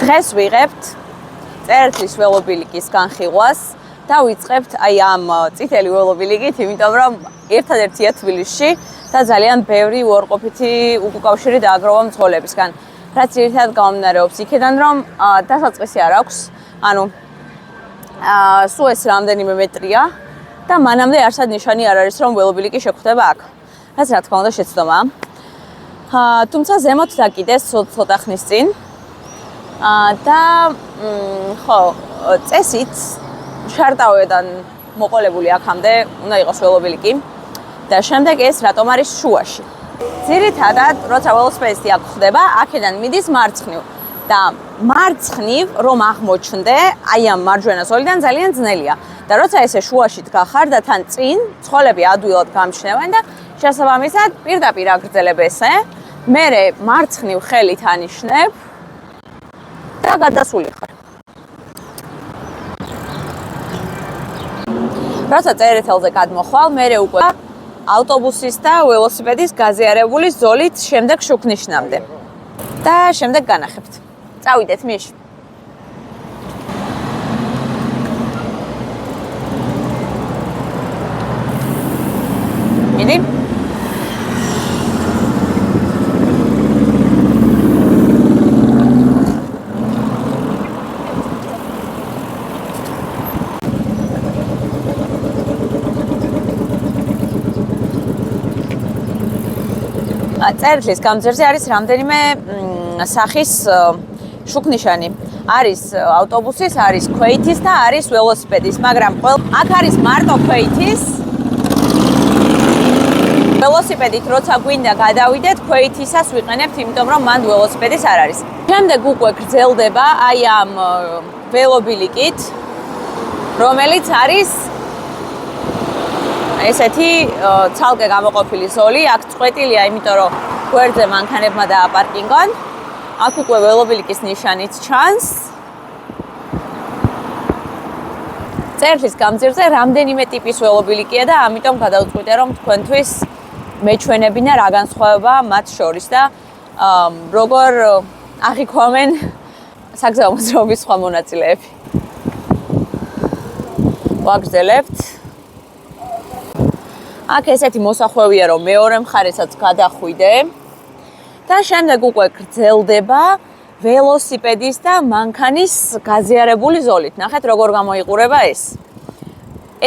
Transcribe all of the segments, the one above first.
დღეს ვიღებთ წერტლის ველობილიკის განხილვას და ვიწყებთ აი ამ წითელი ველობილიკით, იმიტომ რომ ერთადერთია თბილისში და ძალიან ბევრი უარყოფითი უკავშირი დააგროვა მძღოლებისგან. რაც ერთად გამომდინარეობს იქიდან, რომ დასაწყისი არ აქვს, ანუ სულ ეს რამდენიმე მეტრია და მანამდე არსად ნიშანი არ არის, რომ ველობილიკი შეგვხვდება აქ. რაც რა თქმა უნდა შეცდომაა. თუმცა ზემოთ დაკიდეს ცოტა ხნის წინ. და ხო, წესით შარტავედან მოყოლებული აქამდე უნდა იყოს ველობილიკი და შემდეგ ეს რატომ არის შუაში. ძირითადად, როცა ველოსიპედისტი აქ ხდება, აქედან მიდის მარცხნივ და მარცხნივ რომ აღმოჩნდე, აი ამ მარჯვენა ზოლიდან ძალიან ძნელია. და როცა ესე შუაში დგახარ და თან წინ ცხოველები ადვილად გამჩნევენ და შესაბამისად პირდაპირ აგრძელებ ესე, მერე მარცხნივ ხელით ანიშნებ და გადასული ხარ. როცა წერეთელზე გადმოხვალ, მერე უკვე ავტობუსის და ველოსიპედის გაზიარებული ზოლით შემდეგ შუქნიშნამდე. და შემდეგ განახებთ. წავიდეთ მიშ. მიდი. წერტლის გამზერზე არის რამდენიმე სახის შუქნიშანი. არის ავტობუსის, არის ქვეითის და არის ველოსიპედის, მაგრამ აქ არის მარტო ქვეითის. ველოსიპედით როცა გვინდა გადავიდეთ, ქვეითისას ვიყენებთ, იმიტომ რომ მანდ ველოსიპედის არ არის. შემდეგ უკვე გრძელდება აი ამ ველობილიკით, რომელიც არის ესეთი ცალკე გამოყოფილი ზოლი, აქ წყვეტილია, იმიტომ რომ გვერდზე მანქანებმა დააპარკინგონ. აქ უკვე ველობილიკის ნიშანიც ჩანს. წერტლის გამზირზე რამდენიმე ტიპის ველობილიკია და ამიტომ გადავწყვიტე, რომ თქვენთვის მეჩვენებინა რა განსხვავებაა მათ შორის და როგორ აღიქვამენ საგზაო მოძრაობის სხვა მონაწილეები. ვაგრძელებთ. აქ ესეთი მოსახვევია, რომ მეორე მხარესაც გადახვიდე და შემდეგ უკვე გრძელდება ველოსიპედის და მანქანის გაზიარებული ზოლით. ნახეთ, როგორ გამოიყურება ეს.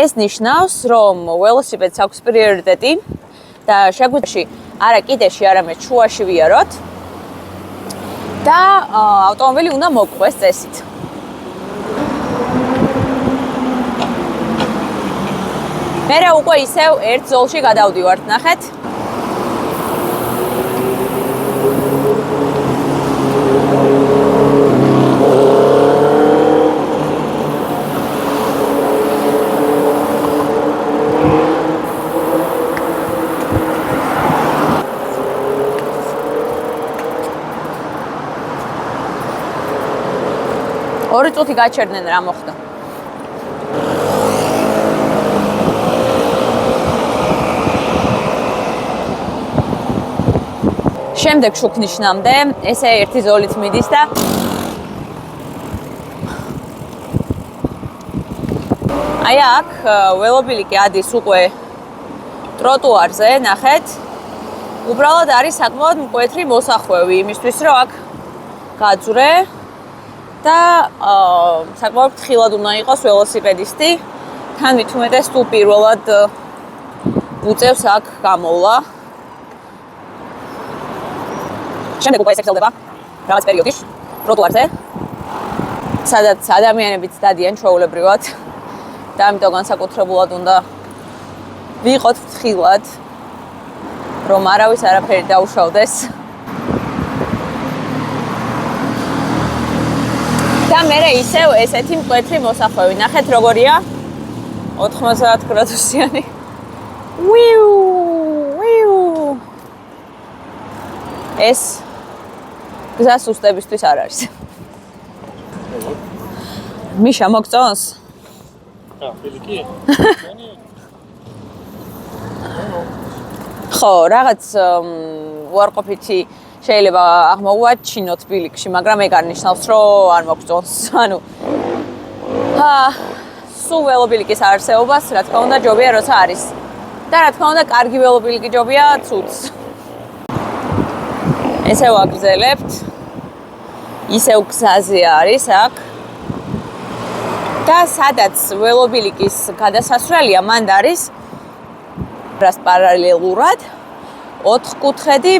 ეს ნიშნავს, რომ ველოსიპედს აქვს პრიორიტეტი და შეგვიძლია არა კიდეში, არამედ შუაში ვიაროთ და ავტომობილი უნდა მოგყვეს წესით. მერე უკვე ისევ ერთ ზოლში გადავდივართ, ნახეთ. ორი წუთი გაჩერდნენ, რა მოხდა. შემდეგ შუქნიშნამდე ესე ერთი ზოლით მიდის და აი აქ ველობილიკი ადის უკვე ტროტუარზე, ნახეთ. უბრალოდ არის საკმაოდ მკვეთრი მოსახვევი იმისთვის, რომ აქ გაძვრე და საკმაოდ ფრთხილად უნდა იყოს ველოსიპედისტი. თან მით უმეტეს თუ პირველად უწევს აქ გამოვლა. შემდეგ უკვე ეს გრძელდება რაღაც პერიოდში ტროტუარზე, სადაც ადამიანებიც დადიან ჩვეულებრივად და ამიტომ განსაკუთრებულად უნდა ვიყოთ ფრთხილად, რომ არავის არაფერი დაუშავდეს. და მერე ისევ ესეთი მკვეთრი მოსახვევი. ნახეთ როგორია 90 გრადუსიანი. ეს გზა სუსტებისთვის არ არის. მიშა მოგწონს? ფილიკი? ხო, რაღაც უარყოფითი შეიძლება აღმოვაჩინოთ ბილიკში, მაგრამ ეგ არ ნიშნავს, რომ არ მოგწონს. ანუ სულ ველობილიკის არსებობას, რა თქმა უნდა, ჯობია, როცა არის. და რა თქმა უნდა, კარგი ველობილიკი ჯობია ცუდს. ესე ვაგრძელებთ. ისევ გზაზე არის აქ. და სადაც ველობილიკის გადასასვლელია, მანდ არის რას პარალელურად 4 კუთხედი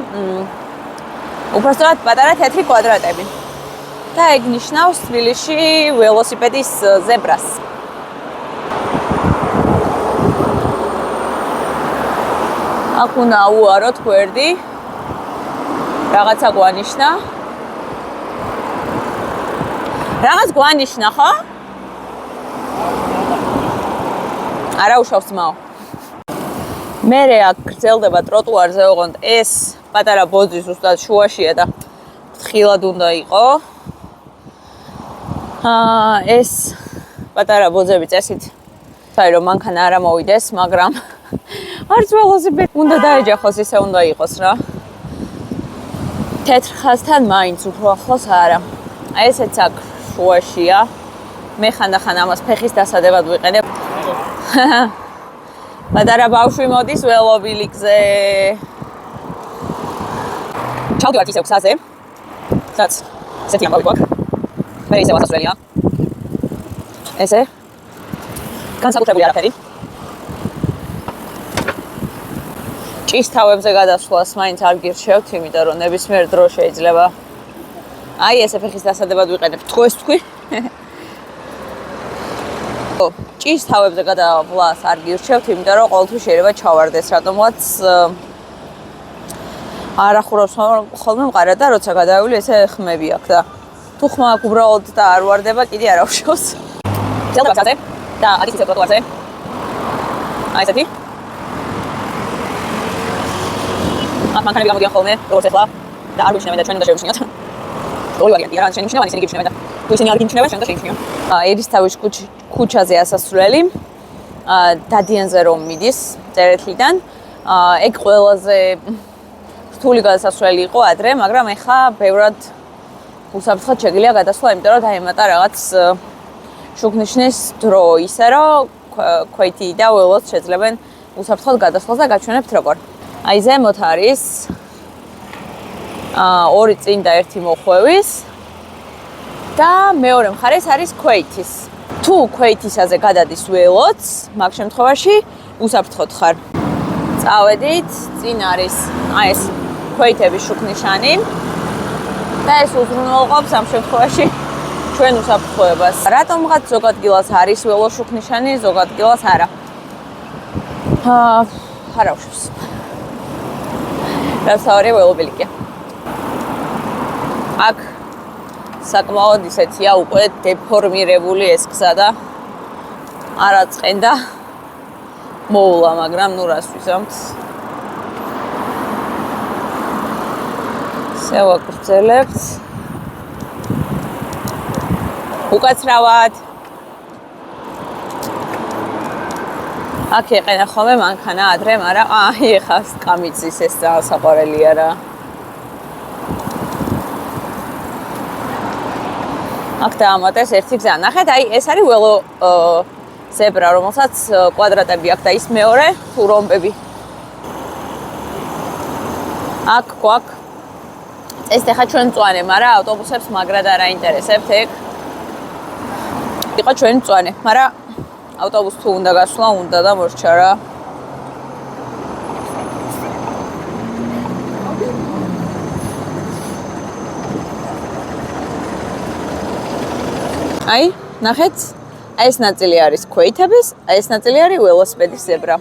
უпростоრად პატარა თეთრი კვადრატები. და ეგ ნიშნავს თბილისში ველოსიპედის ზებრას. აქ უნდა უაროთ გვერდი. რაღაცა გვანიშნა. რაღაც გვანიშნა, ხო? არა უშავს მაო. მე აქ გრძელდება ტროტუარზე, ოღონდ ეს პატარა ბოძი ზუსტად შუაშია და ფრთხილად უნდა იყო. ეს პატარა ბოძები წესით საერთოდ რომ მანქანა არ მოვიდეს, მაგრამ არც ველოსიპედი უნდა დაეჯახოს, ისე უნდა იყოს რა. თეთრ ხაზთან მაინც უფრო ახლოს არა. ესეც აქ შუაშია. მე ხანდახან ამას ფეხის დასადებად ვიყენებ. პატარა ბავშვი მოდის ველობილიკზე. ჩავდივართ ისევ გზაზე. სადაც ესეთი ამბავი გვაქვს. მე ისევ ასასვლელია. ესე. განსაკუთრებული არაფერი. ჭის თავებზე გადასვლას მაინც არ გირჩევთ, იმიტომ რომ ნებისმიერ დროს შეიძლება აი ესე ფეხის დასადებად ვიყენებ. თქოს თქვი. ჭის თავებზე გადავლას არ გირჩევთ, იმიტომ რომ ყოველთვის შეიძლება ჩავარდეს რატომღაც არ ახურავს ხოლმე მყარა და როცა გადავული ესე ხმები აქვს და თუ ხმა აქვს უბრალოდ და არ ვარდება, კიდე არ ავშავს. გზელდება გზაზე და ადის ისე ტროტუარზე. აი ესეთი. აქ მანქანები გამოდიან ხოლმე, როგორც ახლა და არ გვიშნევენ და ჩვენ უნდა შევიშნიოთ. ორი ვარიანტია, ან შენიშნევან, ისინი გიშნევენ და თუ ისინი არ გიშნევენ, ჩვენ და შევიშნიო. ერისთავის ქუჩაზე ასასვლელი, დადიანზე რომ მიდის წერეთლიდან, ეგ ყველაზე რთული გადასასვლელი იყო ადრე, მაგრამ ეხლა ბევრად უსაფრთხოდ შეგიძლია გადასვლა, იმიტომ რომ დაემატა რაღაც შუქნიშნის დრო, ისე რომ ქვეითი და ველოც შეძლებენ უსაფრთხოდ გადასვლას და გაჩვენებთ როგორ. აი ზემოთ არის ორი წინ და ერთი მოხვევის და მეორე მხარეს არის ქვეითის. თუ ქვეითისაზე გადადის ველოც, მაგ შემთხვევაში უსაფრთხოდ ხარ. წავედით, წინ არის აი ეს ქვეითების შუქნიშანი და ეს უზრუნველყოფს ამ შემთხვევაში ჩვენ უსაფრთხოებას. რატომღაც ზოგ ადგილას არის ველოს შუქნიშანი, ზოგ ადგილას არა. არ ავშვებს. დასავლური ველობილიკია. აქ საკმაოდ ისეთია უკვე დეფორმირებული ეს გზა და არაწყენდა მოვლა, მაგრამ ნუ რას ვიზამთ. ესე ვაგრძელებთ. უკაცრავად. აქ ეყენა ხოლმე მანქანა ადრე, მაგრამ აი ეხა სკამიცის ეს საყვარელია რა. აქ დაამატეს ერთი გზა. ნახეთ, აი ეს არის ველო ზებრა, რომელსაც კვადრატები აქვს და ის მეორე თუ რომბები. აქ გვაქვს წესით ახლა ჩვენ მწვანე, მაგრამ ავტობუსებს მაგრად არ აინტერესებთ ეგ. იყო ჩვენ მწვანე, მაგრამ ავტობუს თუ უნდა გასვლა, უნდა და მორჩა რა. აი, ნახეთ, ეს ნაწილი არის ქვეითების, ეს ნაწილი არის ველოსიპედის ზებრა.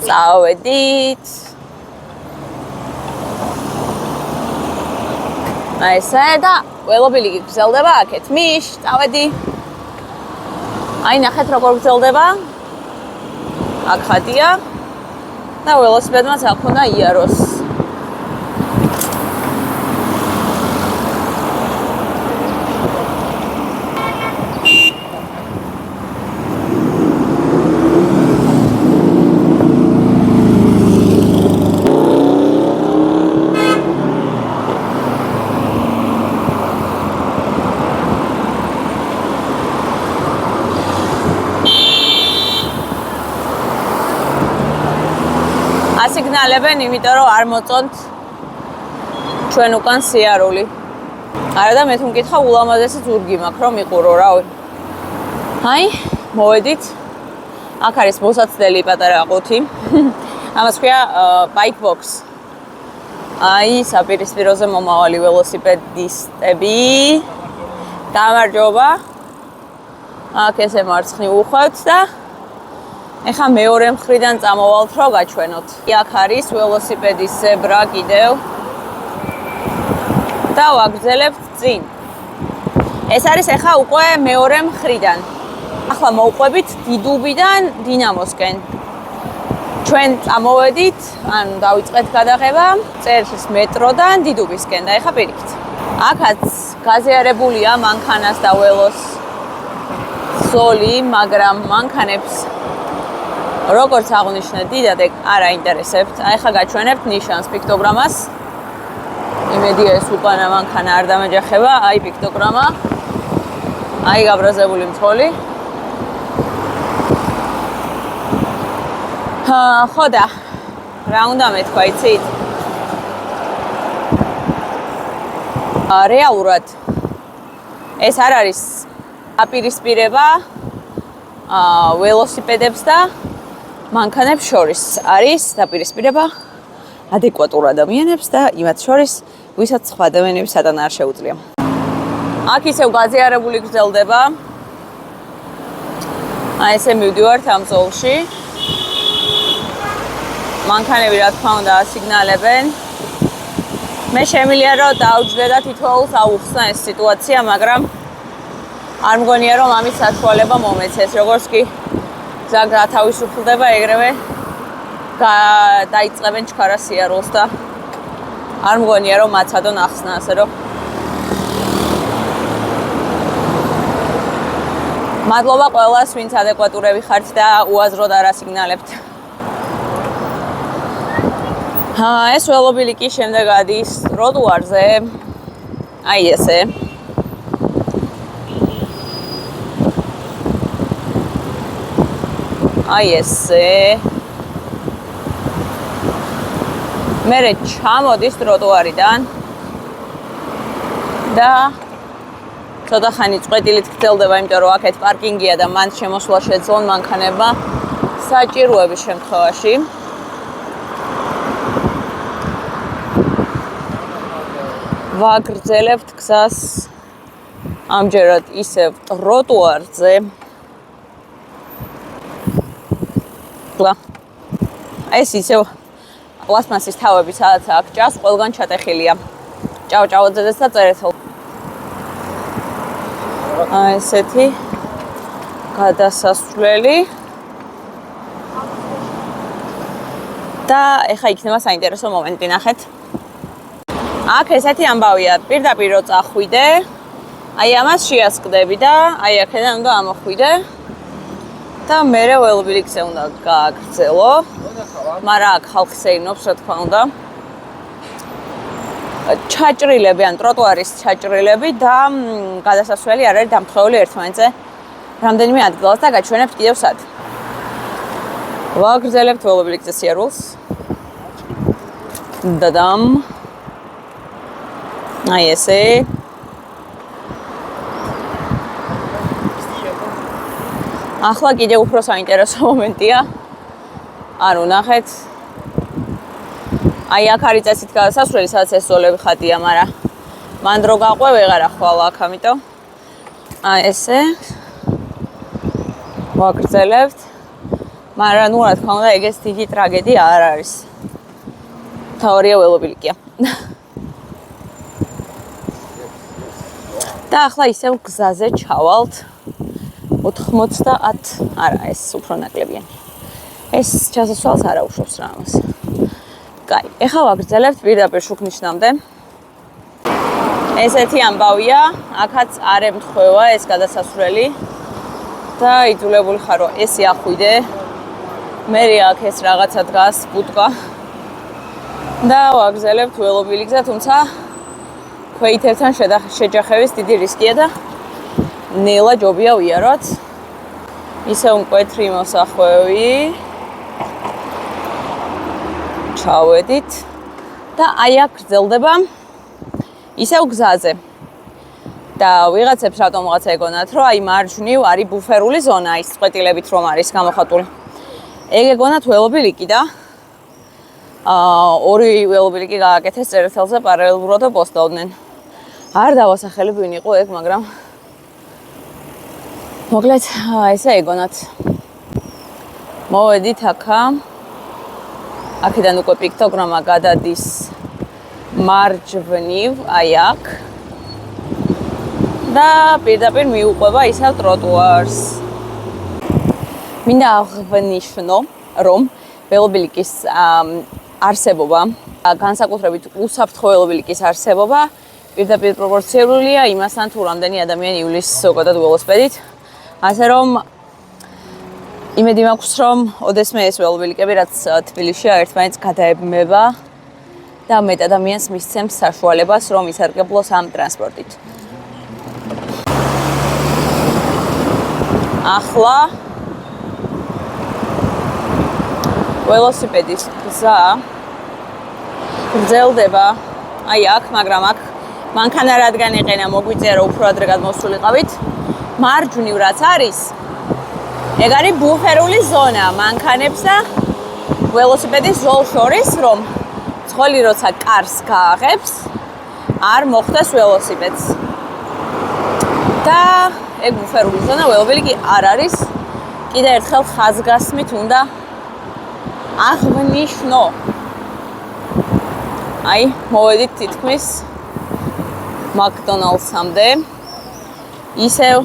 წავედით. აი ესე და ველობილიკი გრძელდება აქეთ. მიშ, წავედი. აი ნახეთ როგორ გრძელდება. აქ ხადია და ველოსიპედმაც აქ უნდა იაროს. ასიგნალებენ, იმიტომ რომ არ მოწონთ ჩვენ უკან სიარული. არა და მე თუ მკითხა ულამაზესი ზურგი მაქვს, რომ მიყურო, რავი. აი, მოვედით. აქ არის მოსაცდელი პატარა ყუთი. ამას ქვია bike box. აი, საპირისპიროზე მომავალი ველოსიპედისტები. გამარჯობა. აქ ესე მარცხნივ უხვევთ და ეხა მეორე მხრიდან წამოვალთ, რომ გაჩვენოთ. აქ არის ველოსიპედის ზებრა კიდევ. და ვაგრძელებთ წინ. ეს არის ეხა უკვე მეორე მხრიდან. ახლა მოვყვებით დიდუბიდან დინამოსკენ. ჩვენ წამოვედით, ანუ დავიწყეთ გადაღება წერტის მეტროდან დიდუბისკენ და ეხა პირიქით. აქაც გაზიარებულია მანქანას და ველოს ზოლი, მაგრამ მანქანებს როგორც აღნიშნე, დიდად არ აინტერესებთ. აი ხა გაჩვენებთ ნიშანს, პიქტოგრამას. იმედია ეს უკანა მანქანა არ დამეჯახება, აი პიქტოგრამა. აი გაბრაზებული მწოლი. ხო და რა უნდა მეთქვა, იცით? რეალურად ეს არ არის აპირისპირება ველოსიპედებს და მანქანებს შორის. არის დაპირისპირება ადეკვატურ ადამიანებს და იმათ შორის, ვისაც სხვა ადამიანები სათანა არ შეუძლია. აქ ისევ გაზიარებული გრძელდება. აი ესე მივდივართ ამ ზოლში. მანქანები რა თქმა უნდა ასიგნალებენ. მე შემიძლია რომ დავჯდე და თითოეულს აუხსნა ეს სიტუაცია, მაგრამ არ მგონია რომ ამის საშუალება მომეცეს. როგორც კი გზა გათავისუფლდება, ეგრევე დაიწყებენ ჩქარა სიარულს და არ მგონია რომ მაცადონ ახსნა, ასე რომ მადლობა ყველას, ვინც ადეკვატურები ხართ და უაზროდ არ ასიგნალებთ. ეს ველობილიკი შემდეგ ადის ტროტუარზე. აი ესე. აი ესე. მერე ჩამოდის ტროტუარიდან და ცოტა ხანი წვეტილით გრძელდება, იმიტომ რომ აქეთ პარკინგია და მან შემოსვლა შეძლონ მანქანებმა საჭიროების შემთხვევაში. ვაგრძელებთ გზას ამჯერად ისევ ტროტუარზე. ეს ისევ პლასმასის თავები, სადაც აქ ჭას, ყველგან ჩატეხილია. ჭავჭავაძედეს და წერეთელ. ესეთი გადასასვლელი. და ეხა იქნება საინტერესო მომენტი, ნახეთ. აქ ესეთი ამბავია, პირდაპირ რო წახვიდე, აი ამას შეასკდები და აი აქედან უნდა ამოხვიდე და მერე ველობილიკზე უნდა გააგრძელო. მაგრამ აქ ხალხი სეირნობს, რა თქმა უნდა. ჩაჭრილები ან ტროტუარის ჩაჭრილები და გადასასვლელი არ არის დამთხეული ერთმანეთზე რამდენიმე ადგილას და გაჩვენებთ კიდევ სად. ვაგრძელებთ ველობილიკზე სიარულს. დადამ. აი ესე. ახლა კიდევ უფრო საინტერესო მომენტია. ანუ ნახეთ. აი აქ არის წესით გადასასვლელი, სადაც ეს ზოლები ხატია, მაგრამ მან დრო გაყვე ვეღარ ახვალა აქ, ამიტომ აი ესე. ვაგრძელებთ. მაგრამ ნუ რა თქმა უნდა, ეგეც დიდი ტრაგედია არ არის. თეორია ველობილიკია. და ახლა ისევ გზაზე ჩავალთ 90, არა, ეს უფრო ნაკლებია. ეს ჩასასვლელს არ აუშვებს რა ამას. კაი, ეხლა ვაგრძელებთ პირდაპირ შუქნიშნამდე. ესეთი ამბავია, აქაც არ ემთხვევა ეს გადასასვლელი და იძულებული ხარ რომ ეს იახვიდე. მერე აქ ეს რაღაცა დგას, ბუტკა. და ვაგრძელებთ ველობილიკზე, თუმცა ქვეითებთან შეჯახების დიდი რისკია და ნელა ჯობია ვიაროთ. ისევ მკვეთრი მოსახვევი. ჩავედით და აი აქ გრძელდება ისევ გზაზე. და ვიღაცებს რატომ რაღაცა ეგონათ, რომ აი მარჯვნივ არის ბუფერული ზონა, ის წყვეტილებით რომ არის გამოხატული. ეგ ეგონათ ველობილიკი და ორი ველობილიკი გააკეთეს წერეთელზე პარალელურად და პოსტავდნენ. არ დავასახელებ ვინ იყო ეგ, მაგრამ მოკლედ ესე ეგონათ. მოვედით აქა. აქედან უკვე პიქტოგრამა გადადის მარჯვნივ, აი აქ. და პირდაპირ მიუყვება ისევ ტროტუარს. მინდა აღვნიშნო, რომ ველობილიკის არსებობა, განსაკუთრებით უსაფრთხო ველობილიკის არსებობა პირდაპირ პროპორციულია იმასთან, თუ რამდენი ადამიანი ივლის ზოგადად ველოსიპედით. ასე რომ იმედი მაქვს, რომ ოდესმე ეს ველობილიკები, რაც თბილისშია, ერთმანეთს გადაებმება და მეტ ადამიანს მისცემს საშუალებას, რომ ისარგებლოს ამ ტრანსპორტით. ახლა ველოსიპედის გზა გრძელდება აი აქ, მაგრამ აქ მანქანა რადგან ეყენა, მოგვიწია რომ უფრო ადრე გადმოსულიყავით. მარჯვნივ რაც არის, ეგ არის ბუფერული ზონა მანქანებს და ველოსიპედის ზოლ შორის, რომ ცხოველი როცა კარს გააღებს, არ მოხვდეს ველოსიპედს. და ეგ ბუფერული ზონა ველობილიკი არ არის. კიდე ერთხელ ხაზგასმით უნდა აღვნიშნო. აი, მოვედით თითქმის მაკდონალდსამდე. ისევ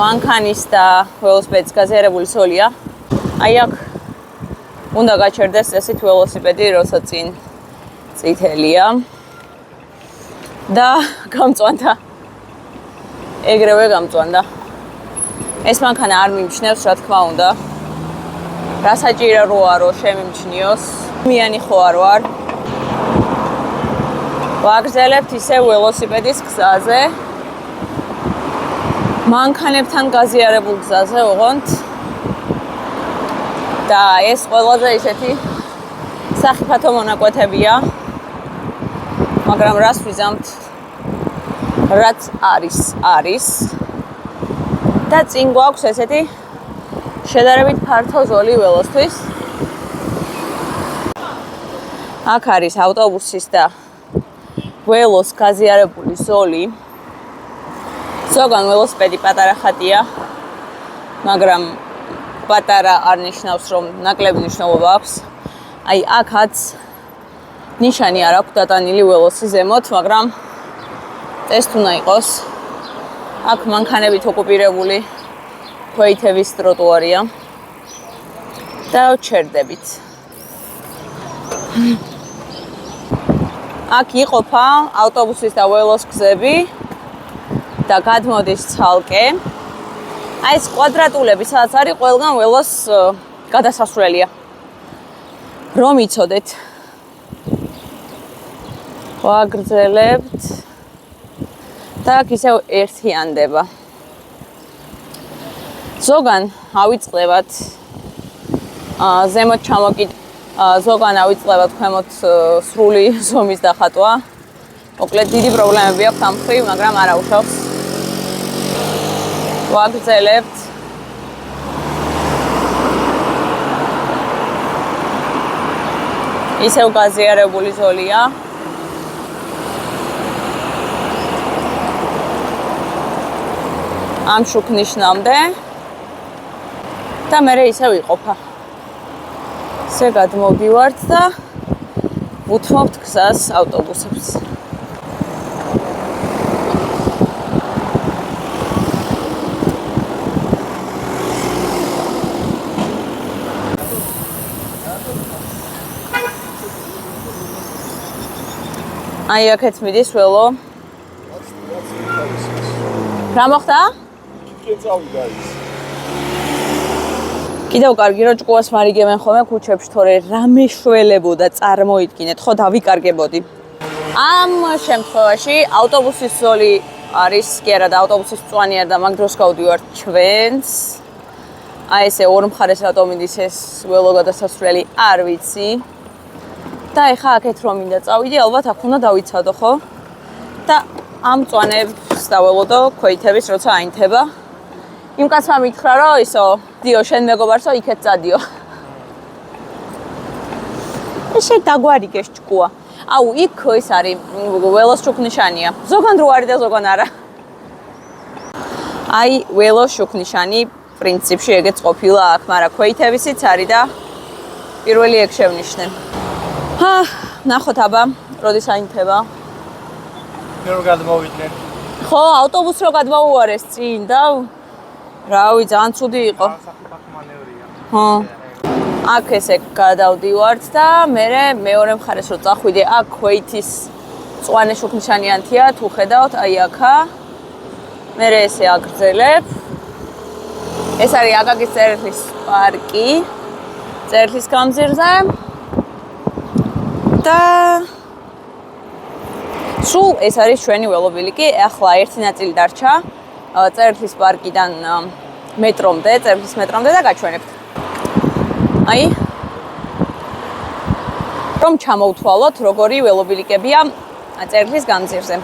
მანქანის და ველოსიპედის გაზიარებული ზოლია. აი აქ უნდა გაჩერდეს ესეთ ველოსიპედი, როცა წინ წითელია. და გამწვანდა. ეგრევე გამწვანდა. ეს მანქანა არ მიმჩნევს, რა თქმა უნდა. რა საჭირო როა რომ შემიმჩნიოს. მიანი ხო არ ვარ. ვაგრძელებთ ისევ ველოსიპედის გზაზე. მანქანებთან გაზიარებულ გზაზე ოღონდ. და ეს ყველაზე ისეთი სახიფათო მონაკვეთებია. მაგრამ რას ვიზამთ? რაც არის. და წინ გვაქვს ესეთი შედარებით ფართო ზოლი ველოსთვის. აქ არის ავტობუსის და ველოს გაზიარებული ზოლი. ზოგან ველოსიპედი პატარა ხატია, მაგრამ პატარა არ ნიშნავს, რომ ნაკლები მნიშვნელობა აქვს. აი აქაც ნიშანი არ აქვს დატანილი ველოსი ზემოთ, მაგრამ ეს უნდა იყოს. აქ მანქანებით ოკუპირებული ქვეითების ტროტუარია და ჩერდებით. აქ იყოფა ავტობუსის და ველოს გზები და გადმოდის ცალკე. აი ეს კვადრატულები, სადაც არის ყველგან ველოს გადასასვლელია. რომ იცოდეთ. ვაგრძელებთ. და აქ ისევ ერთიანდება. ზოგან ავიწყდებათ ზემოთ ჩამოკიდ ზოგან ავიწყდებათ ქვემოთ სრული ზომის დახატვა. მოკლედ დიდი პრობლემები აქვს ამ მხრივ, მაგრამ არ აუშავს. ვაგრძელებთ. ისევ გაზიარებული ზოლია. ამ შუქნიშნამდე და მერე ისევ იყოფა. ესე გადმოვდივართ და უთმობთ გზას ავტობუსებს. აი აქეთ მიდის ველო. რა მოხდა? წავიდა ის. კიდევ კარგი რომ ჭკუას მარიგებენ ხოლმე ქუჩებში, თორე რა მეშველებოდა წარმოიდგინეთ, ხო დავიკარგებოდი. ამ შემთხვევაში ავტობუსის ზოლი არის, კი არა და ავტობუსის მწვანე არ და მაგ დროს გავდივართ ჩვენს. აი ესე ორ მხარეს რატომ მიდის ეს ველო გადასასვლელი, არ ვიცი. და ეხა აქეთ რომ მინდა წავიდი, ალბათ აქ უნდა დავიცადო, ხო? და ამ მწვანეებს დაველოდო ქვეითების, როცა აინთება. იმ კაცმა მითხრა, რომ ისო, დიო, შენ მეგობარსო, იქეთ წადიო. ესე დაგვარიგეს ჭკუა. აუ, იქ ის არის ველოს შუქნიშანია. ზოგან რო არის და ზოგან არა. აი, ველოს შუქნიშანი პრინციპში ეგეც ყოფილა აქ, მაგრამ ქვეითებისიც არის და პირველი ეგ შევნიშნე. ნახოთ აბა, როდის აინთება. მე რო გადმოვიდნენ. ხო, ავტობუსს რო გადმოუარეს წინ და რავი, ძალიან ცუდი იყო. ხო. აქ ესე გადავდივართ და მე მეორე მხარეს რო წახვიდე, აქ ქვეითის მწვანე შუქნიშანიანთია, თუ ხედავთ, აი აქა. მე ესე აგრძელებ. ეს არის აკაკის წერეთლის პარკი. წერეთლის გამზირზე. და სულ ეს არის ჩვენი ველობილიკი. ახლა ერთი ნაწილი დარჩა წერეთლის პარკიდან მეტრომდე, წერეთლის მეტრომდე და გაჩვენებთ. აი რომ ჩამოვთვალოთ, როგორი ველობილიკებია წერეთლის გამზირზე.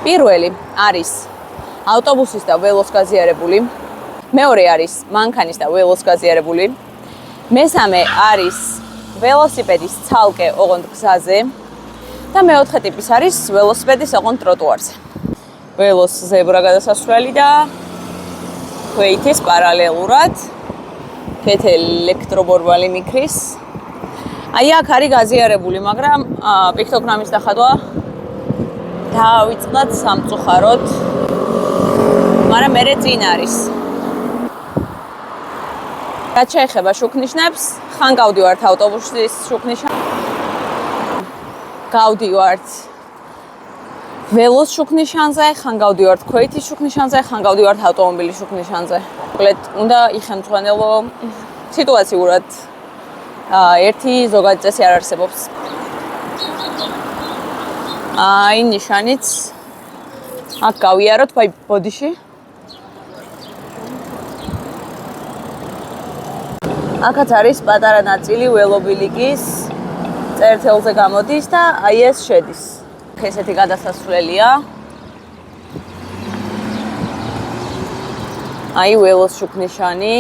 პირველი არის ავტობუსის და ველოს გაზიარებული. მეორე არის მანქანის და ველოს გაზიარებული. მესამე არის ველოსიპედის ცალკე ოღონდ გზაზე და მეოთხე ტიპის არის ველოსიპედის ოღონდ ტროტუარზე. ველოს ზებრა გადასასვლელი და ქვეითის პარალელურად კეთილ ელექტრობორბალი მიქრის. აი აქ არის გაზიარებული, მაგრამ პიქტოგრამის დახატვა დავიწყდათ სამწუხაროდ. მაგრამ მე წინ არის. რაც შეეხება შუქნიშნებს, ხან გავდივართ ავტობუსის შუქნიშნ. გავდივართ ველოს შუქნიშანზე, ხან გავდივართ ქვეითის შუქნიშანზე, ხან გავდივართ ავტომობილის შუქნიშანზე. მოკლედ, უნდა იხელმძღვანელო სიტუაციურად. ერთი ზოგადი წესი არ არსებობს. აი ნიშანიც აქ გავიაროთ, ვაი ბოდიში. აქაც არის პატარა ნაწილი ველობილიკის წერეთელზე გამოდის და აი ეს შედის. ესეთი გადასასვლელია. აი ველოს შუქნიშანი.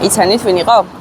იცანით ვინ იყო?